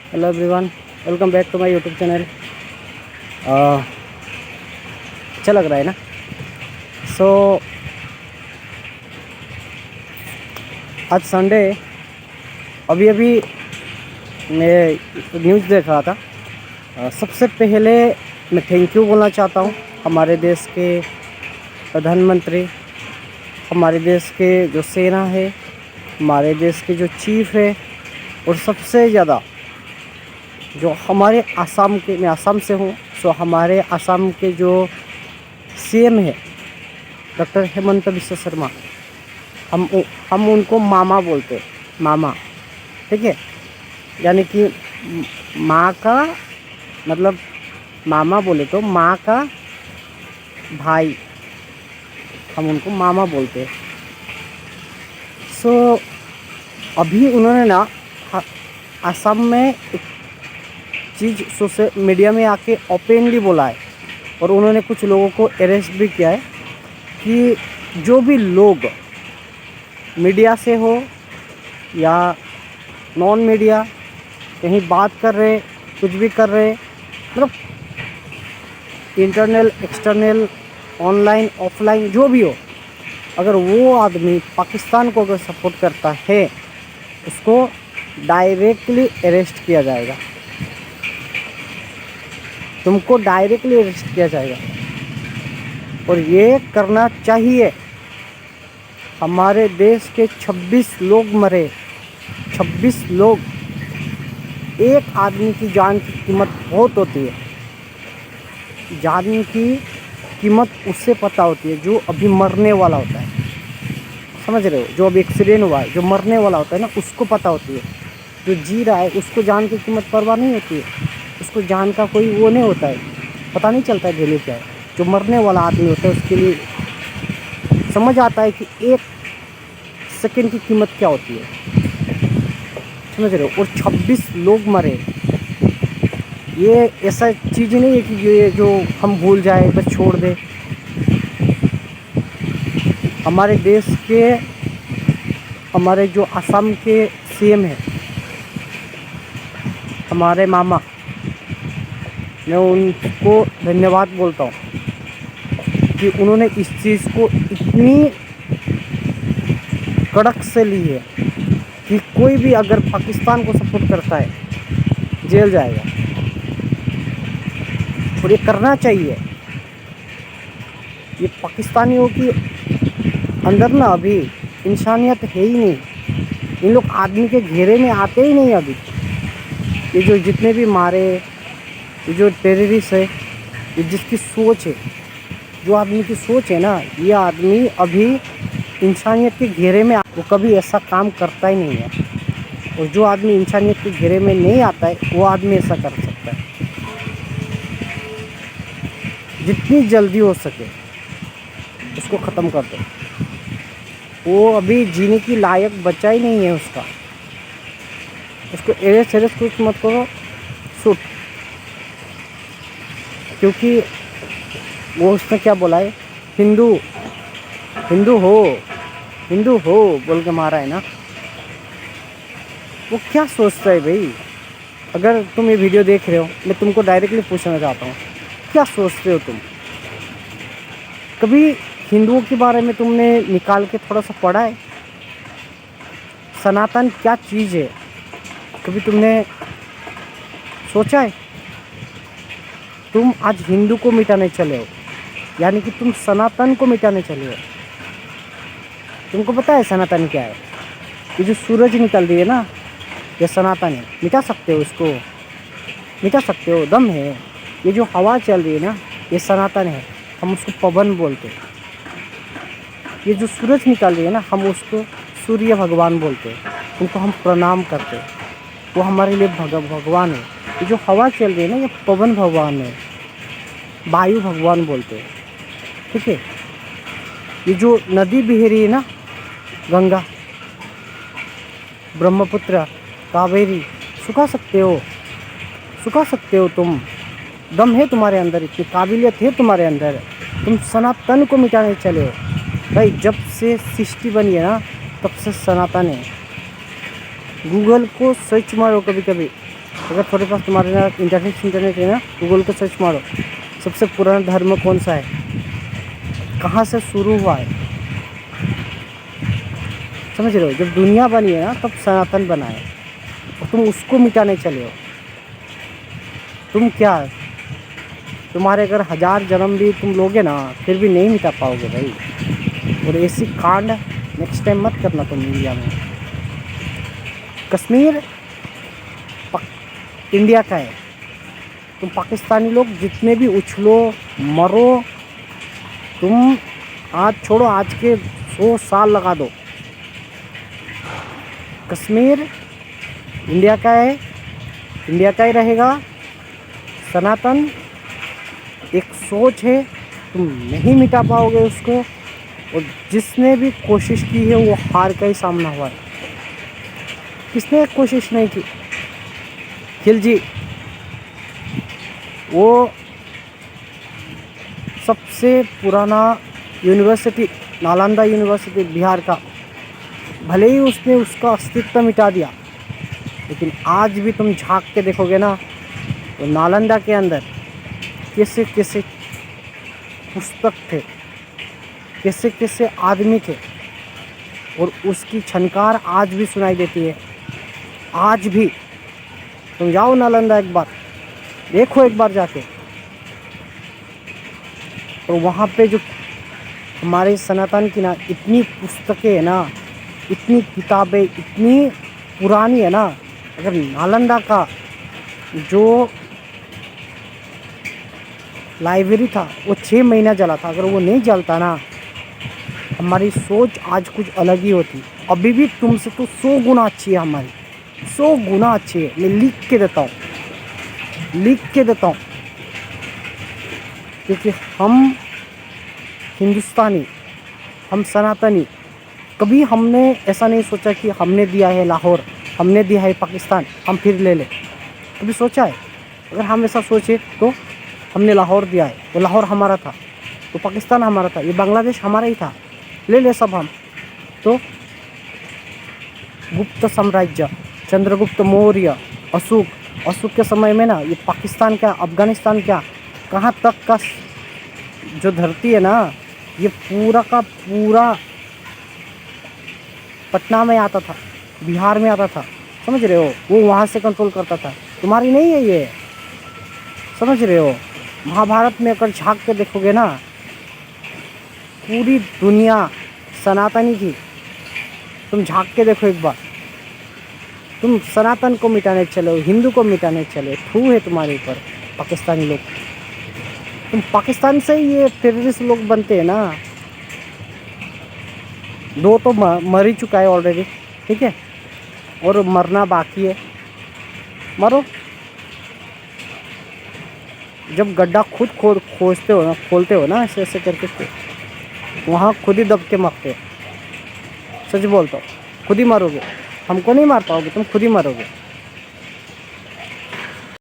Hello everyone, welcome back to my YouTube channel. अच्छा लग रहा है ना। सो आज संडे, अभी अभी मैं न्यूज़ देख रहा था। सबसे पहले मैं थैंक यू बोलना चाहता हूँ हमारे देश के प्रधानमंत्री, हमारे देश के जो सेना है, हमारे देश के जो चीफ है, और सबसे ज़्यादा जो हमारे आसाम के, मैं आसाम से हूँ, सो हमारे आसाम के जो सीएम है डॉक्टर हेमंत बिस्वा शर्मा, हम उनको मामा बोलते हैं, मामा। ठीक है, यानी कि माँ का मतलब मामा बोले तो माँ का भाई, हम उनको मामा बोलते हैं। सो अभी उन्होंने ना आसाम में एक चीज़ सोशल मीडिया में आके ओपनली बोला है, और उन्होंने कुछ लोगों को अरेस्ट भी किया है कि जो भी लोग मीडिया से हो या नॉन मीडिया कहीं बात कर रहे, कुछ भी कर रहे, मतलब इंटरनल एक्सटर्नल ऑनलाइन ऑफलाइन जो भी हो, अगर वो आदमी पाकिस्तान को अगर सपोर्ट करता है, उसको डायरेक्टली अरेस्ट किया जाएगा। तुमको डायरेक्टली अरेस्ट किया जाएगा, और ये करना चाहिए। हमारे देश के 26 लोग मरे, 26 लोग। एक आदमी की जान की कीमत बहुत होती है। जान की कीमत उससे पता होती है जो अभी मरने वाला होता है, समझ रहे हो? जो अभी एक्सीडेंट हुआ है, जो मरने वाला होता है ना, उसको पता होती है। जो जी रहा है उसको जान की कीमत परवाह नहीं होती है, उसको जान का कोई वो नहीं होता है, पता नहीं चलता है वैल्यू क्या है। जो मरने वाला आदमी होता है उसके लिए समझ आता है कि एक सेकंड की कीमत क्या होती है, समझ रहे हो? और 26 लोग मरे, ये ऐसा चीज़ नहीं है कि ये जो हम भूल जाए, बस छोड़ दे। हमारे देश के, हमारे जो असम के सीएम है, हमारे मामा, मैं उनको धन्यवाद बोलता हूँ कि उन्होंने इस चीज़ को इतनी कड़क से ली है कि कोई भी अगर पाकिस्तान को सपोर्ट करता है जेल जाएगा, और ये करना चाहिए। ये पाकिस्तानियों की अंदर ना अभी इंसानियत है ही नहीं, इन लोग आदमी के घेरे में आते ही नहीं अभी। ये जो जितने भी मारे, ये जो टेररिस्ट है, ये जिसकी सोच है, जो आदमी की सोच है ना, ये आदमी अभी इंसानियत के घेरे में, वो कभी ऐसा काम करता ही नहीं है। और जो आदमी इंसानियत के घेरे में नहीं आता है, वो आदमी ऐसा कर सकता है। जितनी जल्दी हो सके उसको ख़त्म कर दो। वो अभी जीने की लायक बचा ही नहीं है उसका, उसको एरेस्ट कुछ मत करो, शूट। क्योंकि वो उसने क्या बोला है, हिंदू हिंदू हो, हिंदू हो बोल के मारा है ना। वो क्या सोचता है भाई? अगर तुम ये वीडियो देख रहे हो, मैं तुमको डायरेक्टली पूछना चाहता हूँ, क्या सोचते हो तुम? कभी हिंदुओं के बारे में तुमने निकाल के थोड़ा सा पढ़ा है? सनातन क्या चीज़ है, कभी तुमने सोचा है? तुम आज हिंदू को मिटाने चले हो, यानी कि तुम सनातन को मिटाने चले हो। तुमको पता है सनातन क्या है? ये जो सूरज निकल रही है ना, ये सनातन है। मिटा सकते हो उसको? मिटा सकते हो? दम है। ये जो हवा चल रही है ना, ये सनातन है, हम उसको पवन बोलते हैं। ये जो सूरज निकल रही है ना, हम उसको सूर्य भगवान बोलते हैं, उनको हम प्रणाम करते हैं, वो हमारे लिए भगवान है। ये जो हवा चल रही है ना, ये पवन भगवान है, वायु भगवान बोलते हैं। ठीक है, ये जो नदी बह रही है ना, गंगा, ब्रह्मपुत्र, कावेरी, सुखा सकते हो, सुखा सकते हो तुम। दम है तुम्हारे अंदर, इतनी काबिलियत है तुम्हारे अंदर, तुम सनातन को मिटाने चले हो। भाई जब से सृष्टि बनी है ना, तब से सनातन है। गूगल को सर्च मारो कभी कभी, अगर थोड़े पास तुम्हारे ना इंटरनेट है ना, गूगल को सर्च मारो, सबसे पुराना धर्म कौन सा है, कहाँ से शुरू हुआ है, समझ रहे हो। जब दुनिया बनी है ना तब सनातन बना है, और तुम उसको मिटाने चले हो। तुम क्या, तुम्हारे अगर 1000 जन्म भी तुम लोगे ना फिर भी नहीं मिटा पाओगे भाई। और ऐसी कांड नेक्स्ट टाइम मत करना तुम इंडिया में। कश्मीर इंडिया का है, तुम पाकिस्तानी लोग जितने भी उछलो मरो, तुम आज छोड़ो, आज के 100 साल लगा दो, कश्मीर इंडिया का है, इंडिया का ही रहेगा। सनातन एक सोच है, तुम नहीं मिटा पाओगे उसको, और जिसने भी कोशिश की है वो हार का ही सामना हुआ है। किसने कोशिश नहीं की, खिलजी, वो सबसे पुराना यूनिवर्सिटी नालंदा यूनिवर्सिटी बिहार का, भले ही उसने उसका अस्तित्व मिटा दिया, लेकिन आज भी तुम झांक के देखोगे ना तो नालंदा के अंदर कैसे कैसे पुस्तक थे, कैसे कैसे आदमी थे, और उसकी छनकार आज भी सुनाई देती है। आज भी तुम जाओ नालंदा एक बार, देखो एक बार जाके, तो वहाँ पे जो हमारे सनातन की ना इतनी पुस्तकें है ना, इतनी किताबें इतनी पुरानी है ना। अगर नालंदा का जो लाइब्रेरी था वो 6 महीना जला था, अगर वो नहीं जलता ना हमारी सोच आज कुछ अलग ही होती। अभी भी तुमसे तो 100 गुना अच्छी है हमारी, 100 गुना अच्छी है। मैं लिख के देता हूँ, लिख के देता हूँ, क्योंकि हम हिंदुस्तानी, हम सनातनी, कभी हमने ऐसा नहीं सोचा कि हमने दिया है लाहौर, हमने दिया है पाकिस्तान, हम फिर ले लें। कभी सोचा है? अगर हम ऐसा सोचे तो हमने लाहौर दिया है, वो लाहौर हमारा था, तो पाकिस्तान हमारा था, ये बांग्लादेश हमारा ही था, ले ले सब हम। तो गुप्त साम्राज्य, चंद्रगुप्त मौर्य, अशोक के समय में ना ये पाकिस्तान क्या, अफ़गानिस्तान क्या, कहाँ तक का जो धरती है ना, ये पूरा का पूरा पटना में आता था, बिहार में आता था, समझ रहे हो। वो वहाँ से कंट्रोल करता था, तुम्हारी नहीं है ये, समझ रहे हो। महाभारत में अगर झांक के देखोगे ना, पूरी दुनिया सनातनी की, तुम झांक के देखो एक बार। तुम सनातन को मिटाने चले हो, हिंदू को मिटाने चले, थू है तुम्हारे ऊपर पाकिस्तानी लोग। तुम पाकिस्तान से ही ये टेररिस्ट लोग बनते हैं ना। 2 तो मर ही चुका है ऑलरेडी, ठीक है, और मरना बाकी है, मरो। जब गड्ढा खुद खोलते हो ना ऐसे ऐसे करके, वहाँ खुद ही दब के मरते हो। सच बोलता हूँ, खुद ही मरोगे, हमको नहीं मार पाओगे, तुम खुद ही मरोगे।